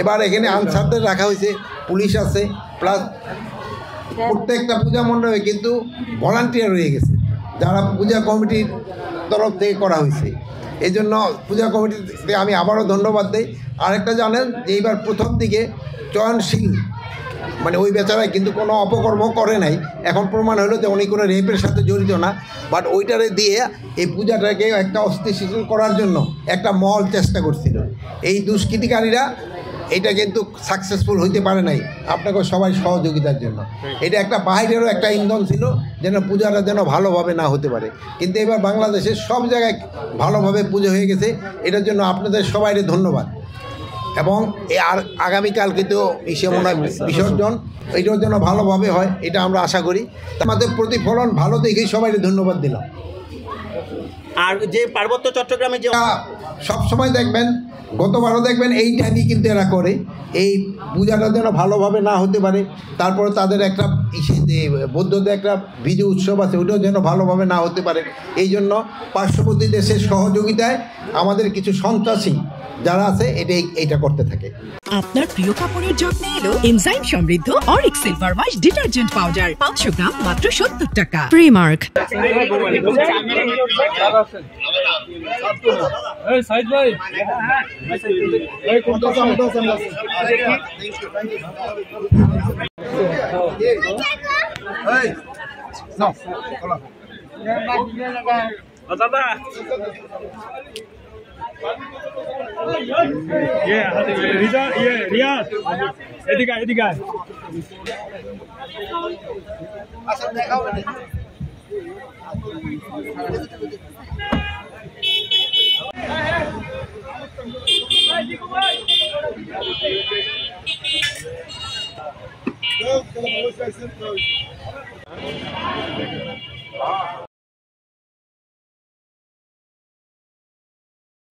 এবার এখানে আনসারদের রাখা হয়েছে, পুলিশ আছে, প্লাস প্রত্যেকটা পূজা মণ্ডপে কিন্তু ভলান্টিয়ার রয়ে গেছে, যারা পূজা কমিটির তরফ থেকে করা হয়েছে। এই জন্য পূজা কমিটিতে আমি আবারও ধন্যবাদ দিই। আরেকটা জানেন যে এইবার প্রথম দিকে চয়নশীল মানে ওই বেচারায় কিন্তু কোনো অপকর্ম করে নাই, এখন প্রমাণ হলো যে উনি কোনো রেপের সাথে জড়িত না, বাট ওইটারে দিয়ে এই পূজাটাকে একটা অস্থিতিশীল করার জন্য একটা মহল চেষ্টা করছিল। এই দুষ্কৃতিকারীরা এটা কিন্তু সাকসেসফুল হইতে পারে নাই, আপনাকে সবাই সহযোগিতার জন্য। এটা একটা বাহিরেরও একটা ইন্ধন ছিল যেন পূজাটা যেন ভালোভাবে না হতে পারে, কিন্তু এবার বাংলাদেশের সব জায়গায় ভালোভাবে পুজো হয়ে গেছে। এটার জন্য আপনাদের সবাইকে ধন্যবাদ। এবং আর আগামীকাল কিন্তু বিসর্জন, এইটার জন্য ভালোভাবে হয় এটা আমরা আশা করি। আমাদের প্রতিফলন ভালো দেখেই সবাইকে ধন্যবাদ দিলাম। আর যে পার্বত্য চট্টগ্রামে যে সবসময় দেখবেন, গতবারও দেখবেন এই টাইমই কিন্তু এরা করে, এই পূজাটা যেন ভালোভাবে না হতে পারে। তারপরে তাদের একটা বৌদ্ধদের একটা বিজু উৎসব আছে, ওইটাও যেন ভালোভাবে না হতে পারে। এই জন্য পার্শ্ববর্তী দেশের সহযোগিতায় আমাদের কিছু সন্ত্রাসী যারা আছে এইটা করতে থাকে। আপনার প্রিয় কাপড়ের যত্নে এলো এনজাইম সমৃদ্ধ Arik silver wash detergent powder 500 গ্রাম মাত্র 70 টাকা। প্রিমার্ক। সাইদ ভাই এই কোনটা সামনে এই নাও চলো দাদা ये रिजा ये रियाज এদিকে এদিকে আচ্ছা দেখাও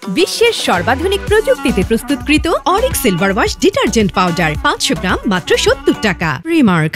বিশ্বের সর্বাধুনিক প্রযুক্তিতে প্রস্তুতকৃত Arik silver wash detergent powder 500 গ্রাম মাত্র 70 টাকা। রিমার্ক।